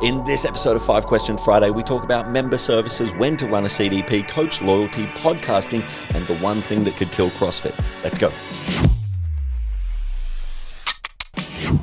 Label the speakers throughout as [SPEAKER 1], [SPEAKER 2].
[SPEAKER 1] In this episode of 5 Question Friday, we talk about member services, when to run a CDP, coach loyalty, podcasting, and the one thing that could kill CrossFit. Let's go.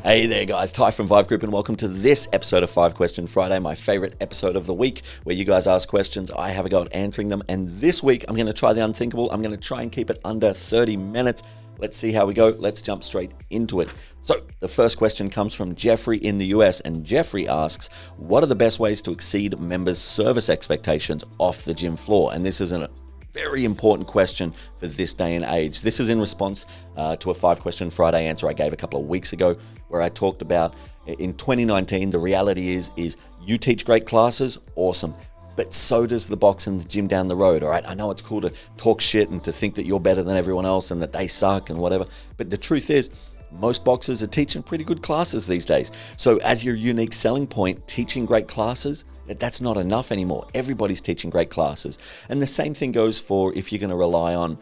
[SPEAKER 1] Hey there guys, Ty from Vive Group and welcome to this episode of 5 Question Friday, my favorite episode of the week where you guys ask questions, I have a go at answering them, and this week I'm going to try the unthinkable. I'm going to try and keep it under 30 minutes. Let's see how we go. Let's jump straight into it. So the first question comes from Jeffrey in the US, and Jeffrey asks, what are the best ways to exceed members' service expectations off the gym floor? And this is a very important question for this day and age. This is in response to a 5 Question Friday answer I gave a couple of weeks ago, where I talked about in 2019, the reality is you teach great classes, awesome. But so does the box and the gym down the road, all right? I know it's cool to talk shit and to think that you're better than everyone else and that they suck and whatever. But the truth is, most boxers are teaching pretty good classes these days. So as your unique selling point, teaching great classes, that's not enough anymore. Everybody's teaching great classes. And the same thing goes for if you're going to rely on,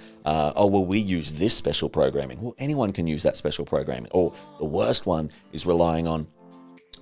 [SPEAKER 1] we use this special programming. Well, anyone can use that special programming. Or the worst one is relying on,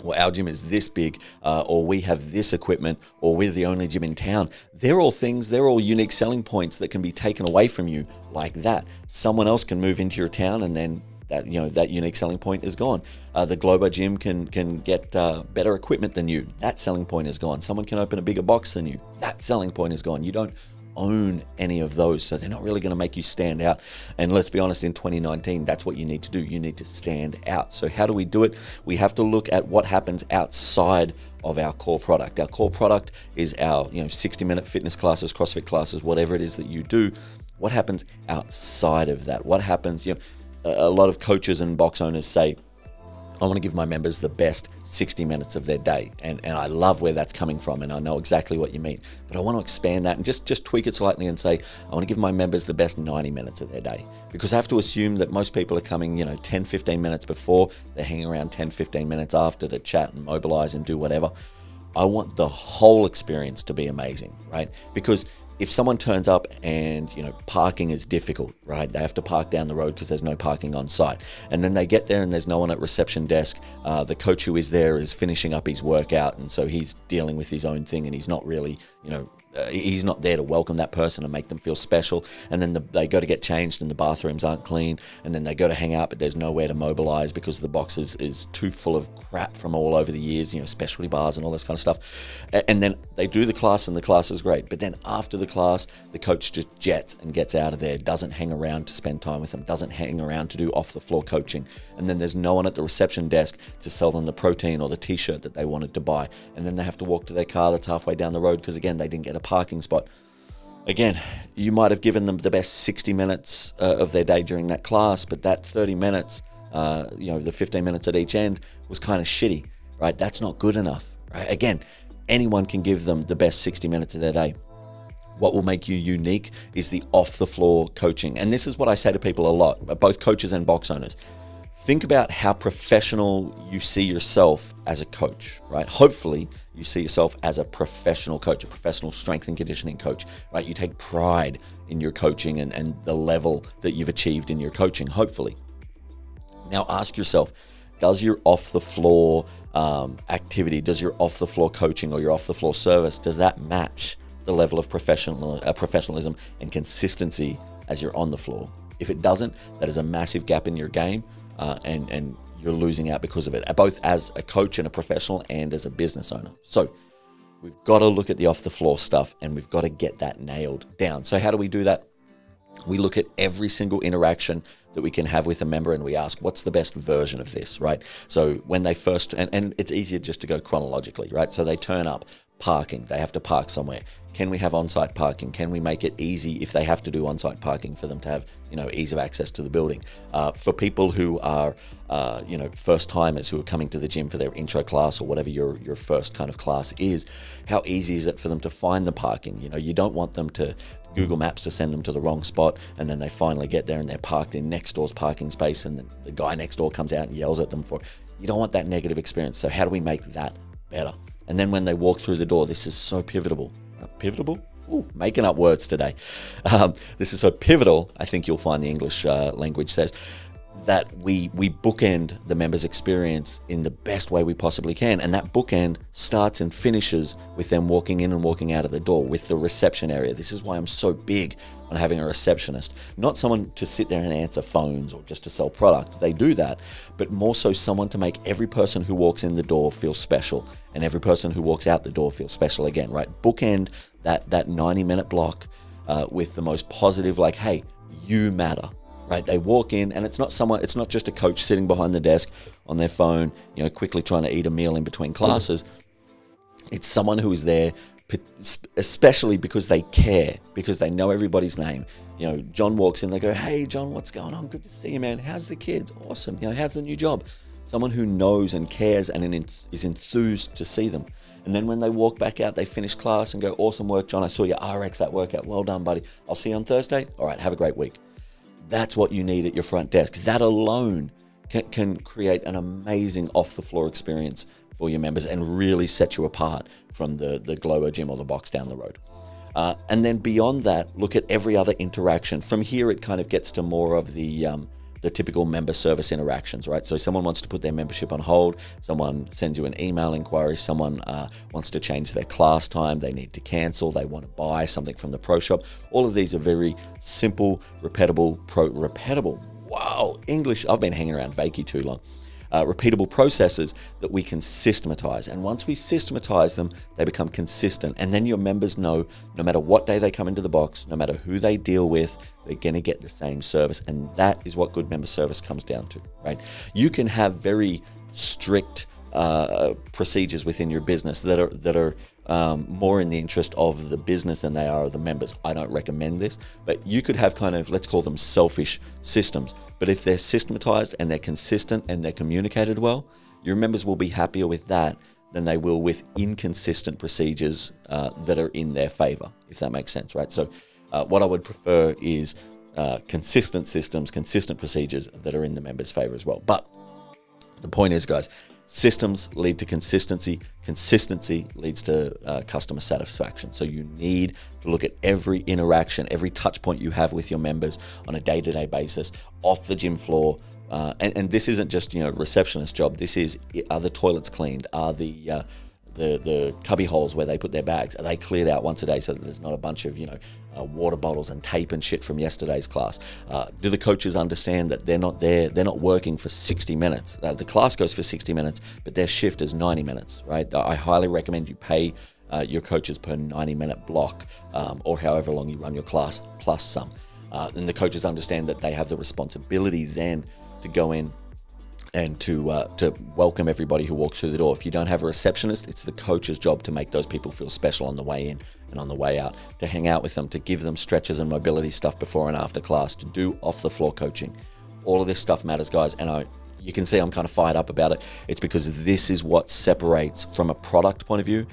[SPEAKER 1] well, our gym is this big, or we have this equipment, or we're the only gym in town. They're all things, they're all unique selling points that can be taken away from you like that. Someone else can move into your town and then that unique selling point is gone. The Globo gym can get better equipment than you. That selling point is gone. Someone can open a bigger box than you. That selling point is gone. You don't own any of those, so they're not really going to make you stand out. And let's be honest, in 2019, that's what you need to do. You need to stand out. So how do we do it? We have to look at what happens outside of our core product. Our core product is our 60-minute fitness classes, CrossFit classes, whatever it is that you do. What happens outside of that? What happens? A lot of coaches and box owners say, I want to give my members the best 60 minutes of their day. And I love where that's coming from, and I know exactly what you mean. But I want to expand that and just tweak it slightly and say, I want to give my members the best 90 minutes of their day. Because I have to assume that most people are coming, 10, 15 minutes before. They're hanging around 10, 15 minutes after to chat and mobilize and do whatever. I want the whole experience to be amazing, right? Because if someone turns up and, parking is difficult, right? They have to park down the road because there's no parking on site. And then they get there and there's no one at reception desk. The coach who is there is finishing up his workout. And so he's dealing with his own thing and he's not really, he's not there to welcome that person and make them feel special. And then they go to get changed and the bathrooms aren't clean. And then they go to hang out, but there's nowhere to mobilize because the box is too full of crap from all over the years, specialty bars and all this kind of stuff. And then they do the class and the class is great. But then after the class, the coach just jets and gets out of there, doesn't hang around to spend time with them, doesn't hang around to do off the floor coaching. And then there's no one at the reception desk to sell them the protein or the t-shirt that they wanted to buy. And then they have to walk to their car that's halfway down the road because again, they didn't get a parking spot. Again, you might have given them the best 60 minutes of their day during that class, but that 30 minutes, the 15 minutes at each end was kind of shitty, right? That's not good enough, right? Again, anyone can give them the best 60 minutes of their day. What will make you unique is the off-the-floor coaching. And this is what I say to people a lot, both coaches and box owners. Think about how professional you see yourself as a coach, right? Hopefully you see yourself as a professional coach, a professional strength and conditioning coach, right? You take pride in your coaching and the level that you've achieved in your coaching, hopefully. Now ask yourself, does your off-the-floor activity, does your off-the-floor coaching or your off-the-floor service, does that match the level of professionalism and consistency as you're on the floor? If it doesn't, that is a massive gap in your game. And you're losing out because of it, both as a coach and a professional and as a business owner. So we've got to look at the off the floor stuff and we've got to get that nailed down. So how do we do that? We look at every single interaction that we can have with a member and we ask, what's the best version of this, right? So when they first, and it's easier just to go chronologically, right? So they turn up, parking, they have to park somewhere. Can we have on-site parking? Can we make it easy if they have to do on-site parking for them to have, ease of access to the building? For people who are, first-timers who are coming to the gym for their intro class or whatever your first kind of class is, how easy is it for them to find the parking? You don't want them to Google Maps to send them to the wrong spot and then they finally get there and they're parked in next door's parking space and then the guy next door comes out and yells at them for it. You don't want that negative experience. So how do we make that better? And then when they walk through the door, this is so pivotal. Pivotal? Ooh, making up words today. This is so pivotal, I think you'll find the English language says. that we bookend the members' experience in the best way we possibly can. And that bookend starts and finishes with them walking in and walking out of the door, with the reception area. This is why I'm so big on having a receptionist, not someone to sit there and answer phones or just to sell product. They do that, but more so someone to make every person who walks in the door feel special and every person who walks out the door feel special again, right? Bookend that 90-minute block with the most positive, like, hey, you matter. Right, they walk in, and it's not just a coach sitting behind the desk on their phone, quickly trying to eat a meal in between classes. It's someone who is there, especially because they care, because they know everybody's name. John walks in, they go, "Hey, John, what's going on? Good to see you, man. How's the kids? Awesome. How's the new job?" Someone who knows and cares and is enthused to see them. And then when they walk back out, they finish class and go, "Awesome work, John. I saw your RX that workout. Well done, buddy. I'll see you on Thursday. All right, have a great week." That's what you need at your front desk. That alone can create an amazing off-the-floor experience for your members and really set you apart from the Globo gym or the box down the road. And then beyond that, look at every other interaction. From here, it kind of gets to more of the typical member service interactions, right? So someone wants to put their membership on hold, someone sends you an email inquiry, someone wants to change their class time, they need to cancel, they want to buy something from the pro shop. All of these are very simple, repeatable, wow, English, I've been hanging around Vakey too long. Repeatable processes that we can systematize. And once we systematize them, they become consistent. And then your members know no matter what day they come into the box, no matter who they deal with, they're going to get the same service. And that is what good member service comes down to, right? You can have very strict procedures within your business that are more in the interest of the business than they are of the members. I don't recommend this, but you could have kind of, let's call them selfish systems. But if they're systematized and they're consistent and they're communicated well, your members will be happier with that than they will with inconsistent procedures that are in their favor, if that makes sense, right? So what I would prefer is consistent systems, consistent procedures that are in the members' favor as well. But the point is, guys, systems lead to consistency. Consistency leads to customer satisfaction. So you need to look at every interaction, every touch point you have with your members on a day-to-day basis, off the gym floor. And this isn't just, receptionist job. This is, are the toilets cleaned? Are the cubby holes where they put their bags, are they cleared out once a day so that there's not a bunch of, water bottles and tape and shit from yesterday's class? Do the coaches understand that they're not working for 60 minutes? The class goes for 60 minutes, but their shift is 90 minutes, right? I highly recommend you pay your coaches per 90-minute block or however long you run your class, plus some. And the coaches understand that they have the responsibility then to go in and to welcome everybody who walks through the door. If you don't have a receptionist, it's the coach's job to make those people feel special on the way in and on the way out, to hang out with them, to give them stretches and mobility stuff before and after class, to do off-the-floor coaching. All of this stuff matters, guys, and you can see I'm kind of fired up about it. It's because this is what separates, from a product point of view,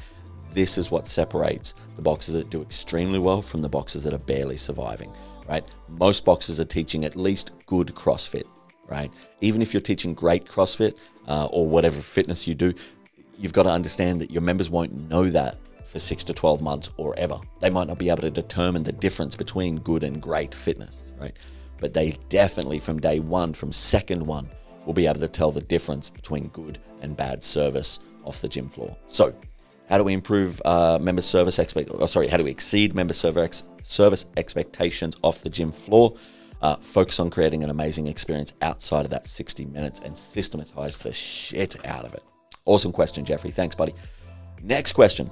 [SPEAKER 1] this is what separates the boxes that do extremely well from the boxes that are barely surviving, right? Most boxes are teaching at least good CrossFit, right? Even if you're teaching great CrossFit or whatever fitness you do, you've got to understand that your members won't know that for 6 to 12 months or ever. They might not be able to determine the difference between good and great fitness, right? But they definitely from day one, from second one, will be able to tell the difference between good and bad service off the gym floor. So how do we improve how do we exceed member service expectations off the gym floor? Focus on creating an amazing experience outside of that 60 minutes and systematize the shit out of it. Awesome question, Jeffrey. Thanks, buddy. Next question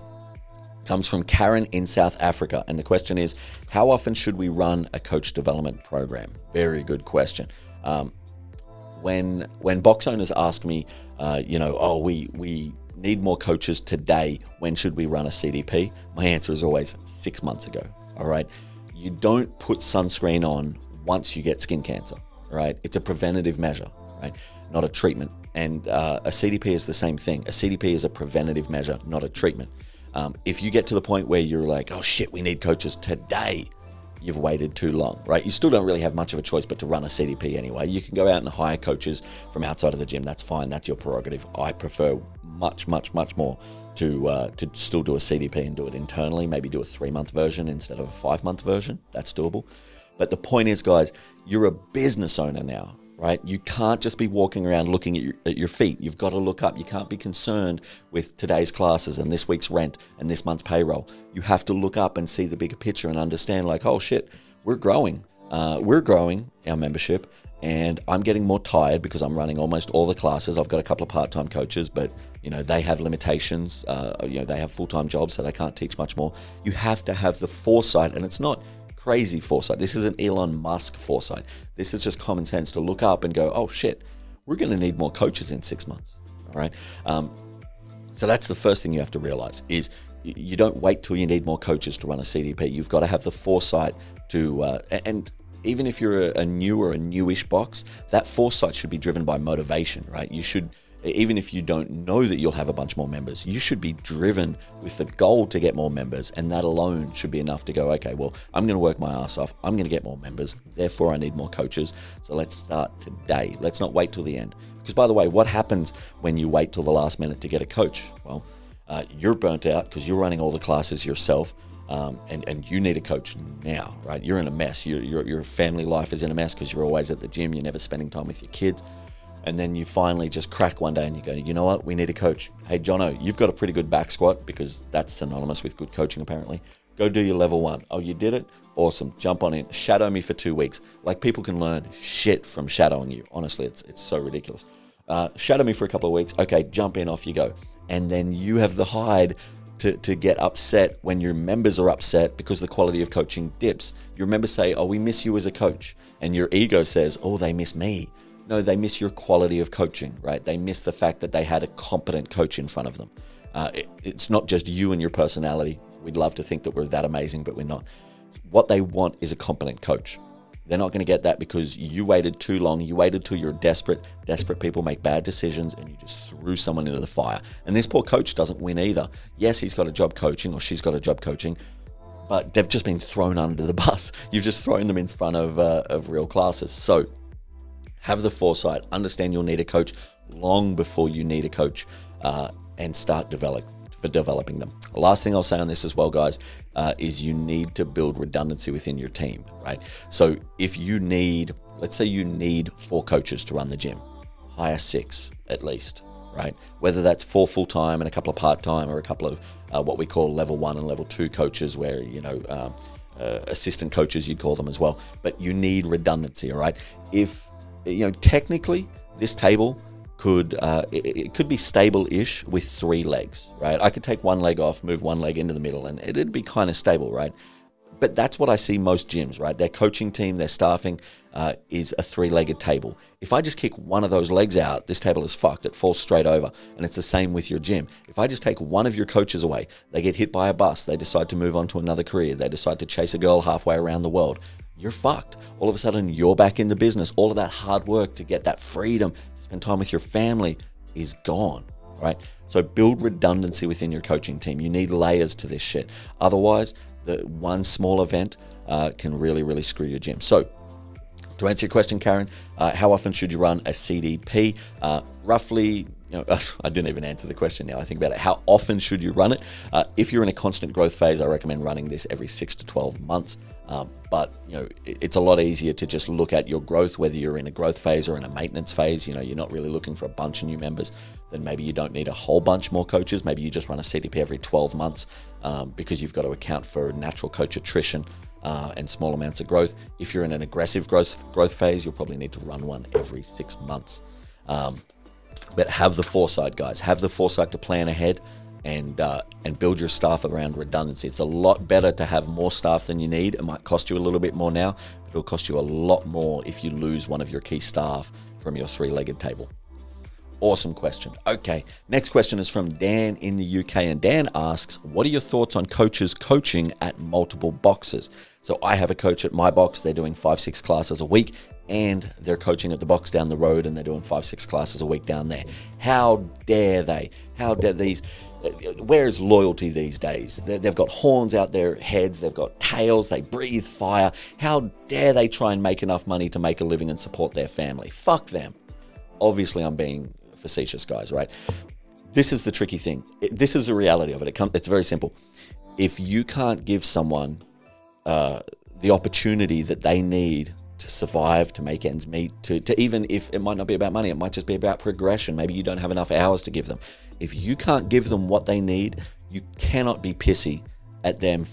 [SPEAKER 1] comes from Karen in South Africa. And the question is, how often should we run a coach development program? Very good question. When box owners ask me, we need more coaches today, when should we run a CDP? My answer is always 6 months ago, all right? You don't put sunscreen on once you get skin cancer, right? It's a preventative measure, right? Not a treatment. And a CDP is the same thing. A CDP is a preventative measure, not a treatment. If you get to the point where you're like, oh shit, we need coaches today, you've waited too long, right? You still don't really have much of a choice but to run a CDP anyway. You can go out and hire coaches from outside of the gym. That's fine. That's your prerogative. I prefer much, much, much more to still do a CDP and do it internally, maybe do a 3-month version instead of a 5-month version. That's doable. But the point is, guys, you're a business owner now, right? You can't just be walking around looking at your feet. You've got to look up. You can't be concerned with today's classes and this week's rent and this month's payroll. You have to look up and see the bigger picture and understand like, oh shit, we're growing. We're growing our membership, and I'm getting more tired because I'm running almost all the classes. I've got a couple of part-time coaches, but they have limitations. They have full-time jobs, so they can't teach much more. You have to have the foresight, and it's not crazy foresight. This isn't Elon Musk foresight. This is just common sense to look up and go, oh shit, we're going to need more coaches in 6 months. All right. So that's the first thing you have to realize is you don't wait till you need more coaches to run a CDP. You've got to have the foresight to, and even if you're a new or a newish box, that foresight should be driven by motivation, right? You should, even if you don't know that you'll have a bunch more members, you should be driven with the goal to get more members, and that alone should be enough to go, okay, well, I'm going to work my ass off. I'm going to get more members. Therefore, I need more coaches. So let's start today. Let's not wait till the end. Because by the way, what happens when you wait till the last minute to get a coach? Well, you're burnt out because you're running all the classes yourself. And you need a coach now, right? You're in a mess. Your family life is in a mess because you're always at the gym. You're never spending time with your kids. And then you finally just crack one day and you go, you know what? We need a coach. Hey, Jono, you've got a pretty good back squat because that's synonymous with good coaching, apparently. Go do your level 1. Oh, you did it? Awesome. Jump on in. Shadow me for 2 weeks. Like, people can learn shit from shadowing you. Honestly, it's so ridiculous. Shadow me for a couple of weeks. Okay, jump in, off you go. And then you have the hide to get upset when your members are upset because the quality of coaching dips. Your members say, oh, we miss you as a coach. And your ego says, oh, they miss me. No, they miss your quality of coaching, right? They miss the fact that they had a competent coach in front of them. It's not just you and your personality. We'd love to think that we're that amazing, but we're not. What they want is a competent coach. They're not going to get that because you waited too long. You waited till you're desperate. Desperate people make bad decisions, and you just threw someone into the fire. And this poor coach doesn't win either. Yes, he's got a job coaching, or she's got a job coaching, but they've just been thrown under the bus. You've just thrown them in front of real classes. So have the foresight. Understand you'll need a coach long before you need a coach, and start developing them. The last thing I'll say on this as well, guys, is you need to build redundancy within your team, right? So if you need, let's say you need 4 coaches to run the gym, hire 6 at least, right? Whether that's 4 full-time and a couple of part-time, or a couple of what we call level 1 and level 2 coaches, where, assistant coaches, you'd call them as well. But you need redundancy, all right? If, technically this table it could be stable-ish with 3 legs, right? I could take 1 leg off, move 1 leg into the middle, and it'd be kind of stable, right? But that's what I see most gyms, right? Their coaching team, their staffing is a 3-legged table. If I just kick one of those legs out, this table is fucked. It falls straight over. And it's the same with your gym. If I just take one of your coaches away, they get hit by a bus, they decide to move on to another career, they decide to chase a girl halfway around the world, you're fucked. All of a sudden, you're back in the business. All of that hard work to get that freedom, to spend time with your family, is gone, right? So build redundancy within your coaching team. You need layers to this shit. Otherwise, the one small event can really, really screw your gym. So to answer your question, Karen, how often should you run a CDP? Roughly, I didn't even answer the question now I think about it. How often should you run it? If you're in a constant growth phase, I recommend running this every 6 to 12 months. But it's a lot easier to just look at your growth, whether you're in a growth phase or in a maintenance phase. You're not really looking for a bunch of new members. Then maybe you don't need a whole bunch more coaches. Maybe you just run a CDP every 12 months because you've got to account for natural coach attrition and small amounts of growth. If you're in an aggressive growth phase, you'll probably need to run one every 6 months. But have the foresight, guys. Have the foresight to plan ahead and build your staff around redundancy. It's a lot better to have more staff than you need. It might cost you a little bit more now, but it'll cost you a lot more if you lose one of your key staff from your 3-legged table. Awesome question. Okay, next question is from Dan in the UK, and Dan asks, what are your thoughts on coaches coaching at multiple boxes? So I have a coach at my box. They're doing 5-6 classes a week, and they're coaching at the box down the road, and they're doing 5-6 classes a week down there. How dare they? How dare these? Where's loyalty these days? They've got horns out their heads. They've got tails. They breathe fire. How dare they try and make enough money to make a living and support their family? Fuck them. Obviously, I'm being facetious, guys, right? This is the tricky thing. This is the reality of it. It's very simple. If you can't give someone the opportunity that they need to survive, to make ends meet, to even if it might not be about money, it might just be about progression. Maybe you don't have enough hours to give them. If you can't give them what they need, you cannot be pissy at them,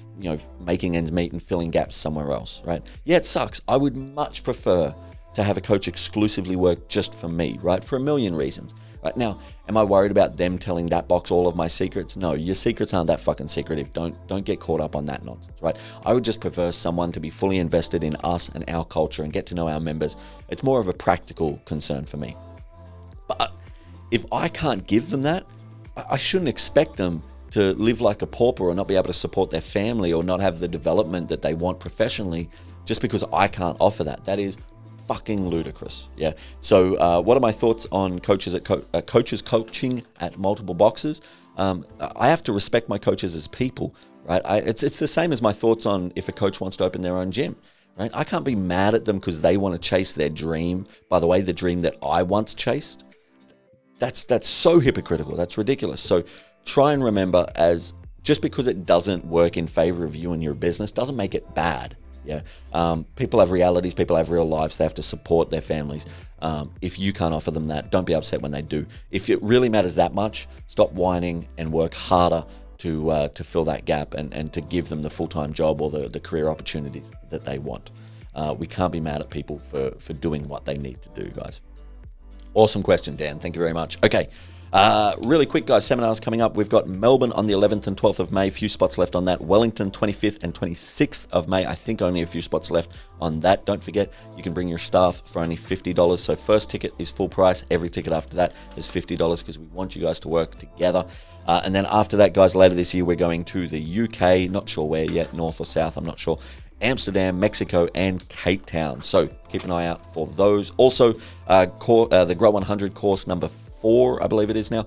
[SPEAKER 1] making ends meet and filling gaps somewhere else, right? Yeah, it sucks. I would much prefer to have a coach exclusively work just for me, right? For a million reasons. Right now, am I worried about them telling that box all of my secrets? No, your secrets aren't that fucking secretive. Don't get caught up on that nonsense, right? I would just prefer someone to be fully invested in us and our culture and get to know our members. It's more of a practical concern for me. But if I can't give them that, I shouldn't expect them to live like a pauper or not be able to support their family or not have the development that they want professionally just because I can't offer that. That is fucking ludicrous. Yeah. So what are my thoughts on coaches coaching at multiple boxes? I have to respect my coaches as people, right? It's the same as my thoughts on if a coach wants to open their own gym, right? I can't be mad at them because they want to chase their dream. By the way, the dream that I once chased. That's so hypocritical. That's ridiculous. So try and remember, as just because it doesn't work in favor of you and your business doesn't make it bad. Yeah. People have realities, people have real lives, they have to support their families. If you can't offer them that, don't be upset when they do. If it really matters that much, stop whining and work harder to fill that gap and to give them the full-time job or the career opportunities that they want. We can't be mad at people for doing what they need to do, guys. Awesome question, Dan. Thank you very much. Okay. Really quick, guys, seminars coming up. We've got Melbourne on the 11th and 12th of May, few spots left on that. Wellington 25th and 26th of May, I think only a few spots left on that. Don't forget, you can bring your staff for only $50. So first ticket is full price. Every ticket after that is $50 because we want you guys to work together. And then after that, guys, later this year, we're going to the UK, not sure where yet, north or south, I'm not sure. Amsterdam, Mexico, and Cape Town. So keep an eye out for those. Also, the Grow 100 course number 4, I believe it is now,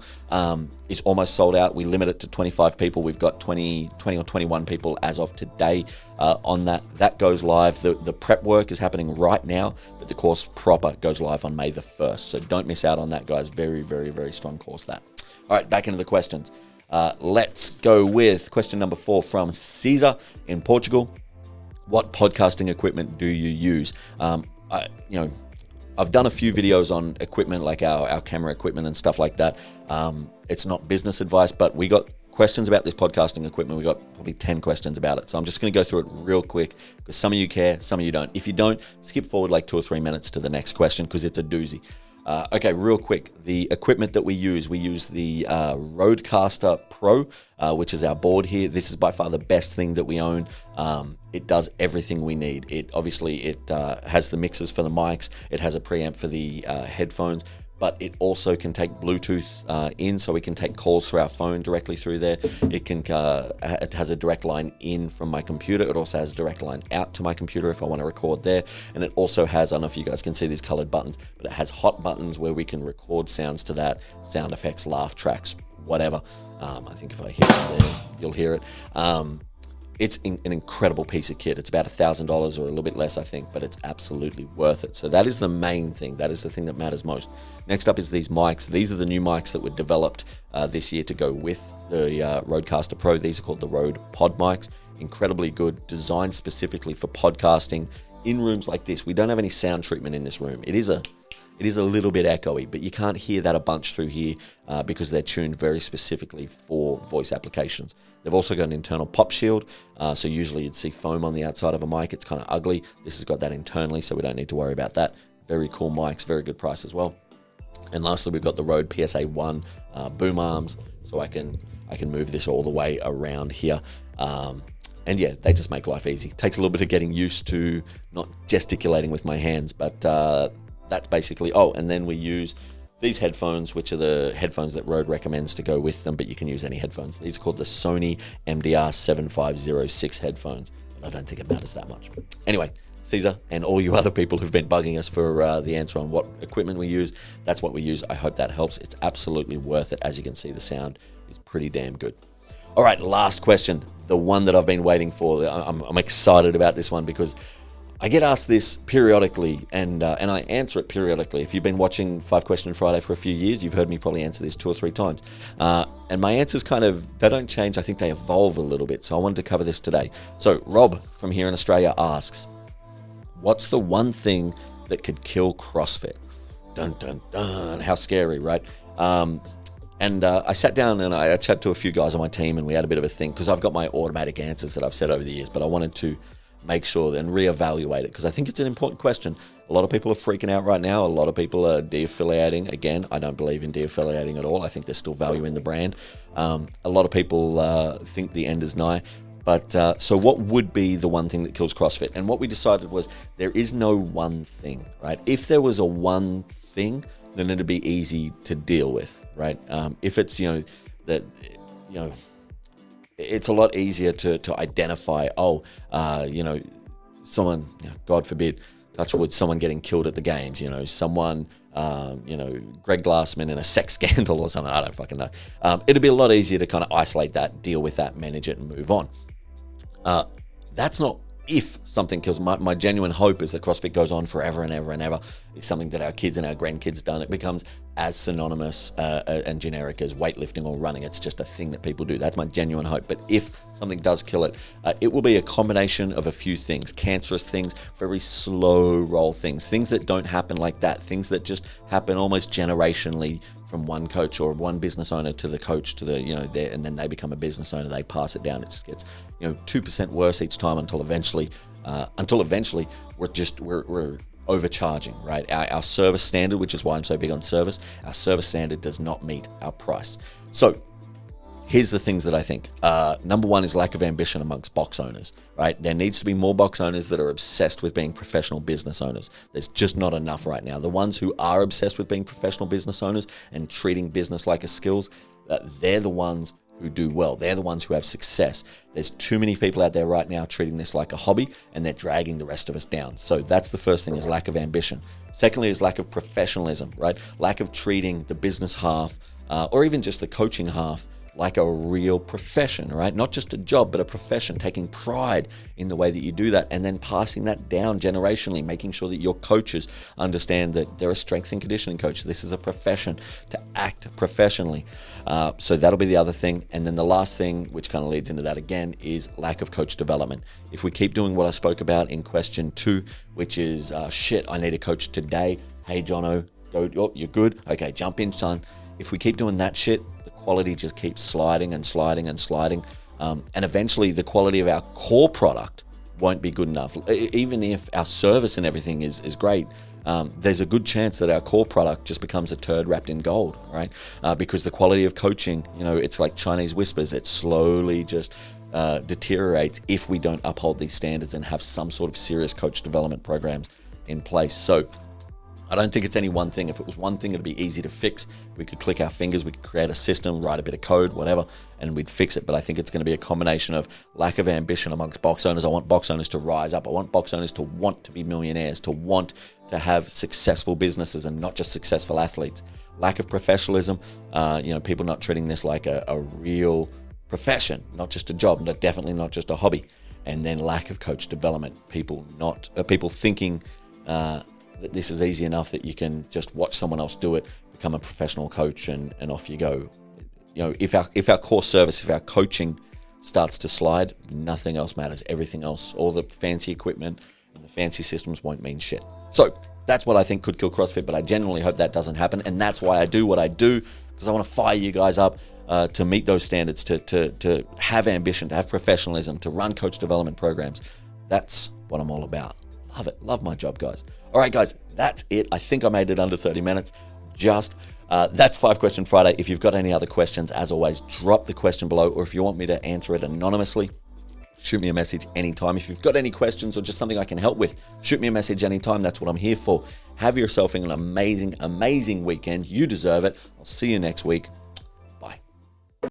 [SPEAKER 1] is almost sold out. We limit it to 25 people. We've got 20 or 21 people as of today on that. That goes live. The prep work is happening right now, but the course proper goes live on May the 1st. So don't miss out on that, guys. Very, very, very strong course, that. All right, back into the questions. Let's go with question number 4 from Caesar in Portugal. What podcasting equipment do you use? I've done a few videos on equipment, like our camera equipment and stuff like that. It's not business advice, but we got questions about this podcasting equipment. We got probably 10 questions about it. So I'm just going to go through it real quick because some of you care, some of you don't. If you don't, skip forward like 2 or 3 minutes to the next question because it's a doozy. Okay, real quick. The equipment that we use the Rodecaster Pro, which is our board here. This is by far the best thing that we own. It does everything we need. It has the mixers for the mics. It has a preamp for the headphones, but it also can take Bluetooth in, so we can take calls through our phone directly through there. It has a direct line in from my computer. It also has a direct line out to my computer if I want to record there. And it also has, I don't know if you guys can see these colored buttons, but it has hot buttons where we can record sounds to that, sound effects, laugh tracks, whatever. I think if I hit it there, you'll hear it. It's an incredible piece of kit. It's about $1,000 or a little bit less, I think, but it's absolutely worth it. So that is the main thing. That is the thing that matters most. Next up is these mics. These are the new mics that were developed this year to go with the Rodecaster Pro. These are called the Rode Pod mics. Incredibly good, designed specifically for podcasting in rooms like this. We don't have any sound treatment in this room. It is a little bit echoey, but you can't hear that a bunch through here because they're tuned very specifically for voice applications. They've also got an internal pop shield, so usually you'd see foam on the outside of a mic. It's kind of ugly. This has got that internally, so we don't need to worry about that. Very cool mics, very good price as well. And lastly, we've got the Rode PSA 1 boom arms, so I can move this all the way around here. And yeah, they just make life easy. Takes a little bit of getting used to not gesticulating with my hands, but that's basically, and then we use these headphones, which are the headphones that Rode recommends to go with them, but you can use any headphones. These are called the Sony MDR 7506 headphones, but I don't think it matters that much. Anyway, Caesar and all you other people who've been bugging us for the answer on what equipment we use, that's what we use. I hope that helps. It's absolutely worth it. As you can see, the sound is pretty damn good. All right, last question, the one that I've been waiting for. I'm excited about this one because I get asked this periodically, and I answer it periodically. If you've been watching 5 Question Friday for a few years, you've heard me probably answer this 2 or 3 times. And my answers they don't change. I think they evolve a little bit. So I wanted to cover this today. So Rob from here in Australia asks, What's the one thing that could kill CrossFit? Dun, dun, dun. How scary, right? And I sat down and I chatted to a few guys on my team, and we had a bit of a think, because I've got my automatic answers that I've said over the years, but I wanted to make sure and reevaluate it, because I think it's an important question. A lot of people are freaking out right now. A lot of people are de-affiliating. Again, I don't believe in de-affiliating at all. I think there's still value in the brand. A lot of people think the end is nigh. But so what would be the one thing that kills CrossFit? And what we decided was there is no one thing, right? If there was a one thing, then it'd be easy to deal with, right? If it's, it's a lot easier to identify, someone, God forbid, touch wood, someone getting killed at the games, someone, Greg Glassman in a sex scandal or something, I don't fucking know. It'd be a lot easier to kind of isolate that, deal with that, manage it, and move on. That's not if something kills. My genuine hope is that CrossFit goes on forever and ever and ever. It's something that our kids and our grandkids done. It becomes as synonymous and generic as weightlifting or running. It's just a thing that people do. That's my genuine hope. But if something does kill it, it will be a combination of a few things. Cancerous things, very slow roll things that don't happen like that, things that just happen almost generationally from one coach or one business owner to the coach to the, and then they become a business owner, they pass it down. It just gets, 2% worse each time until eventually we're overcharging, right? Our service standard, which is why I'm so big on service, our service standard does not meet our price. So here's the things that I think. Number one is lack of ambition amongst box owners, right? There needs to be more box owners that are obsessed with being professional business owners. There's just not enough right now. The ones who are obsessed with being professional business owners and treating business like a skills, they're the ones who do well. They're the ones who have success. There's too many people out there right now treating this like a hobby, and they're dragging the rest of us down. So that's the first thing, is lack of ambition. Secondly is lack of professionalism, right? Lack of treating the business half, or even just the coaching half, like a real profession, right? Not just a job, but a profession, taking pride in the way that you do that, and then passing that down generationally, making sure that your coaches understand that they're a strength and conditioning coach. This is a profession, to act professionally. So that'll be the other thing. And then the last thing, which kind of leads into that again, is lack of coach development. If we keep doing what I spoke about in question 2, which is, I need a coach today. Hey, Jono, you're good? Okay, jump in, son. If we keep doing that shit, quality just keeps sliding and sliding and sliding, and eventually the quality of our core product won't be good enough. Even if our service and everything is great, there's a good chance that our core product just becomes a turd wrapped in gold, right? Because the quality of coaching, it's like Chinese whispers. It slowly just deteriorates if we don't uphold these standards and have some sort of serious coach development programs in place. So I don't think it's any one thing. If it was one thing, it'd be easy to fix. We could click our fingers, we could create a system, write a bit of code, whatever, and we'd fix it. But I think it's going to be a combination of lack of ambition amongst box owners. I want box owners to rise up. I want box owners to want to be millionaires, to want to have successful businesses and not just successful athletes. Lack of professionalism, people not treating this like a real profession, not just a job, but definitely not just a hobby. And then lack of coach development, people thinking that this is easy enough that you can just watch someone else do it, become a professional coach, and off you go. If our core service, if our coaching starts to slide, nothing else matters. Everything else, all the fancy equipment and the fancy systems won't mean shit. So that's what I think could kill CrossFit, but I genuinely hope that doesn't happen. And that's why I do what I do, because I want to fire you guys up to meet those standards, to have ambition, to have professionalism, to run coach development programs. That's what I'm all about. Love it. Love my job, guys. All right, guys, that's it. I think I made it under 30 minutes. That's 5 Question Friday. If you've got any other questions, as always, drop the question below, or if you want me to answer it anonymously, shoot me a message anytime. If you've got any questions or just something I can help with, shoot me a message anytime. That's what I'm here for. Have yourself an amazing, amazing weekend. You deserve it. I'll see you next week.